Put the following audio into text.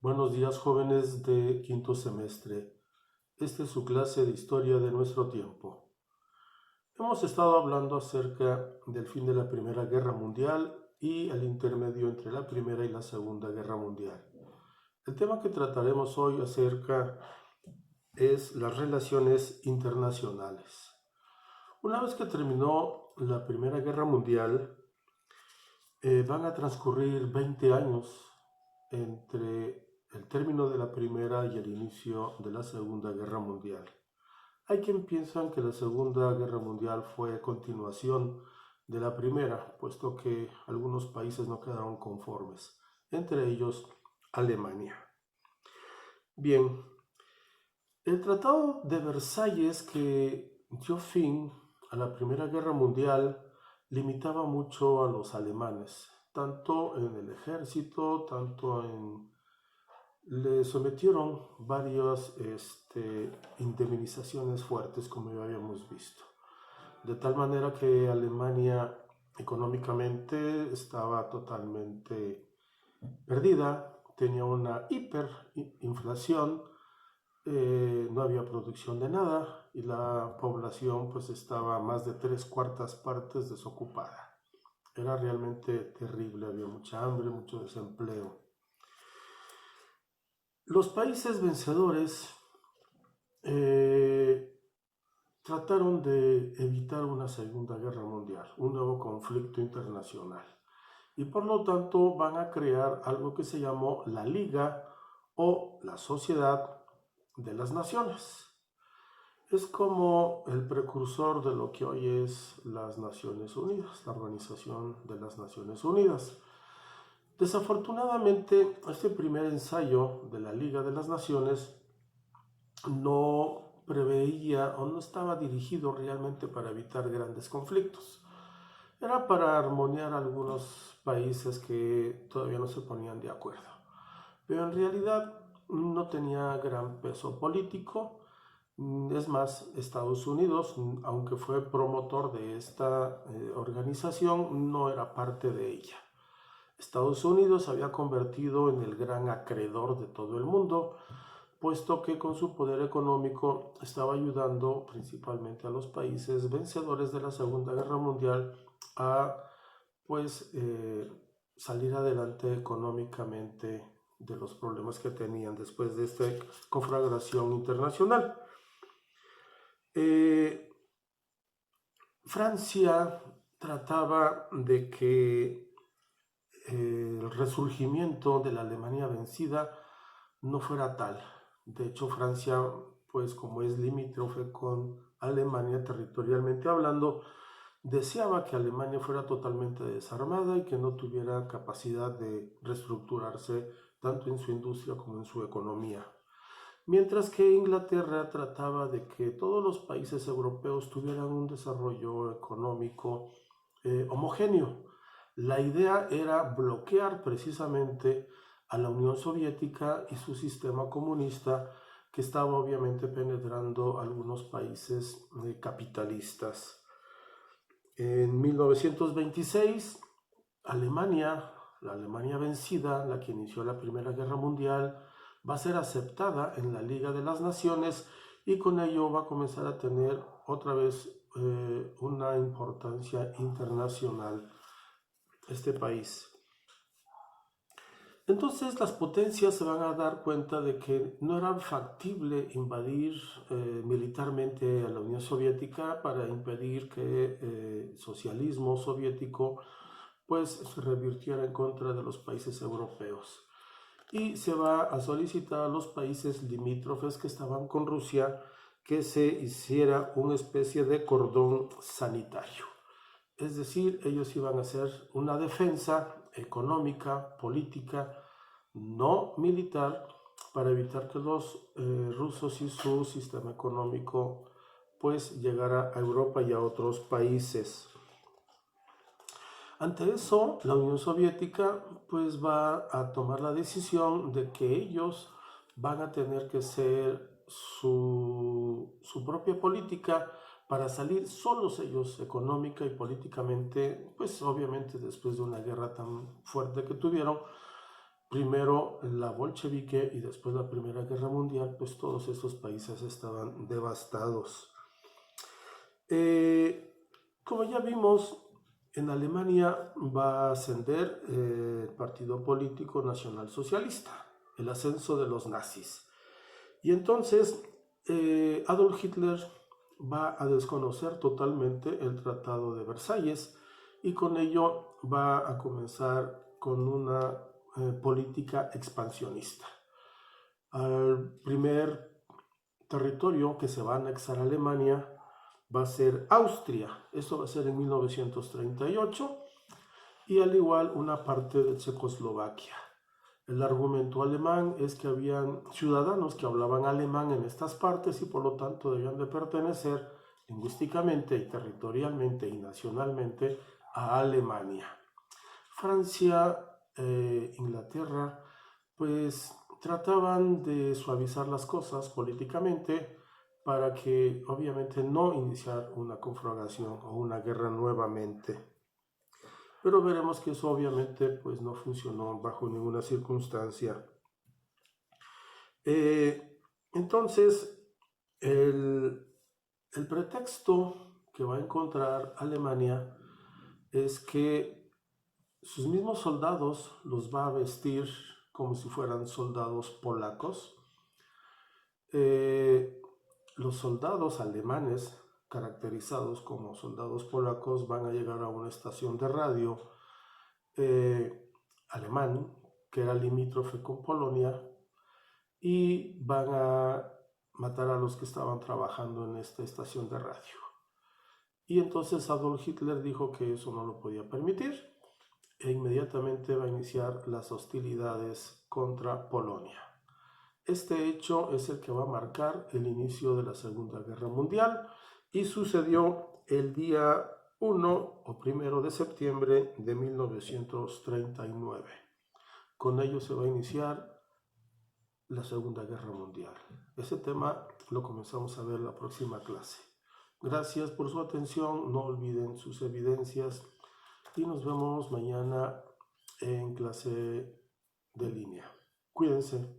Buenos días, jóvenes de quinto semestre. Esta es su clase de historia de nuestro tiempo. Hemos estado hablando acerca del fin de la Primera Guerra Mundial y el intermedio entre la Primera y la Segunda Guerra Mundial. El tema que trataremos hoy acerca es las relaciones internacionales. Una vez que terminó la Primera Guerra Mundial, van a transcurrir 20 años entre el término de la Primera y el inicio de la Segunda Guerra Mundial. Hay quien piensa que la Segunda Guerra Mundial fue continuación de la Primera, puesto que algunos países no quedaron conformes, entre ellos Alemania. Bien, el Tratado de Versalles, que dio fin a la Primera Guerra Mundial, limitaba mucho a los alemanes, tanto en el ejército, le sometieron varias indemnizaciones fuertes, como ya habíamos visto. De tal manera que Alemania económicamente estaba totalmente perdida, tenía una hiperinflación, no había producción de nada y la población pues estaba más de 3/4 desocupada. Era realmente terrible, había mucha hambre, mucho desempleo. Los países vencedores trataron de evitar una Segunda Guerra Mundial, un nuevo conflicto internacional. Y por lo tanto van a crear algo que se llamó la Liga o la Sociedad de las Naciones. Es como el precursor de lo que hoy es las Naciones Unidas, la Organización de las Naciones Unidas. Desafortunadamente, este primer ensayo de la Liga de las Naciones no preveía o no estaba dirigido realmente para evitar grandes conflictos. Era para armoniar algunos países que todavía no se ponían de acuerdo. Pero en realidad no tenía gran peso político. Es más, Estados Unidos, aunque fue promotor de esta organización, no era parte de ella. Estados Unidos se había convertido en el gran acreedor de todo el mundo, puesto que con su poder económico estaba ayudando principalmente a los países vencedores de la Segunda Guerra Mundial a salir adelante económicamente de los problemas que tenían después de esta conflagración internacional. Francia trataba de que el resurgimiento de la Alemania vencida no fuera tal. De hecho, Francia, pues como es limítrofe con Alemania territorialmente hablando, deseaba que Alemania fuera totalmente desarmada y que no tuviera capacidad de reestructurarse tanto en su industria como en su economía. Mientras que Inglaterra trataba de que todos los países europeos tuvieran un desarrollo económico homogéneo. La idea era bloquear precisamente a la Unión Soviética y su sistema comunista, que estaba obviamente penetrando algunos países capitalistas. En 1926, Alemania, la Alemania vencida, la que inició la Primera Guerra Mundial, va a ser aceptada en la Liga de las Naciones y con ello va a comenzar a tener otra vez una importancia internacional este país. Entonces las potencias se van a dar cuenta de que no era factible invadir militarmente a la Unión Soviética para impedir que el socialismo soviético pues se revirtiera en contra de los países europeos. Y se va a solicitar a los países limítrofes que estaban con Rusia que se hiciera una especie de cordón sanitario. Es decir, ellos iban a hacer una defensa económica, política, no militar, para evitar que los rusos y su sistema económico pues llegara a Europa y a otros países. Ante eso, la Unión Soviética pues va a tomar la decisión de que ellos van a tener que ser su propia política para salir solos ellos económica y políticamente, pues obviamente después de una guerra tan fuerte que tuvieron, primero la bolchevique y después la Primera Guerra Mundial, pues todos esos países estaban devastados. Como ya vimos, en Alemania va a ascender el partido político nacionalsocialista, el ascenso de los nazis. Y entonces Adolf Hitler va a desconocer totalmente el Tratado de Versalles y con ello va a comenzar con una política expansionista. Al primer territorio que se va a anexar a Alemania va a ser Austria. Esto va a ser en 1938 y al igual una parte de Checoslovaquia. El argumento alemán es que habían ciudadanos que hablaban alemán en estas partes y por lo tanto debían de pertenecer lingüísticamente y territorialmente y nacionalmente a Alemania. Francia, Inglaterra, pues trataban de suavizar las cosas políticamente para que obviamente no iniciar una confrontación o una guerra nuevamente. Pero veremos que eso obviamente pues no funcionó bajo ninguna circunstancia. Entonces, el pretexto que va a encontrar Alemania es que sus mismos soldados los va a vestir como si fueran soldados polacos. Los soldados alemanes, caracterizados como soldados polacos, van a llegar a una estación de radio alemán, que era limítrofe con Polonia, y van a matar a los que estaban trabajando en esta estación de radio. Y entonces Adolf Hitler dijo que eso no lo podía permitir e inmediatamente va a iniciar las hostilidades contra Polonia. Este hecho es el que va a marcar el inicio de la Segunda Guerra Mundial y sucedió el día 1 o 1 de septiembre de 1939. Con ello se va a iniciar la Segunda Guerra Mundial. Ese tema lo comenzamos a ver la próxima clase. Gracias por su atención, no olviden sus evidencias y nos vemos mañana en clase de línea. Cuídense.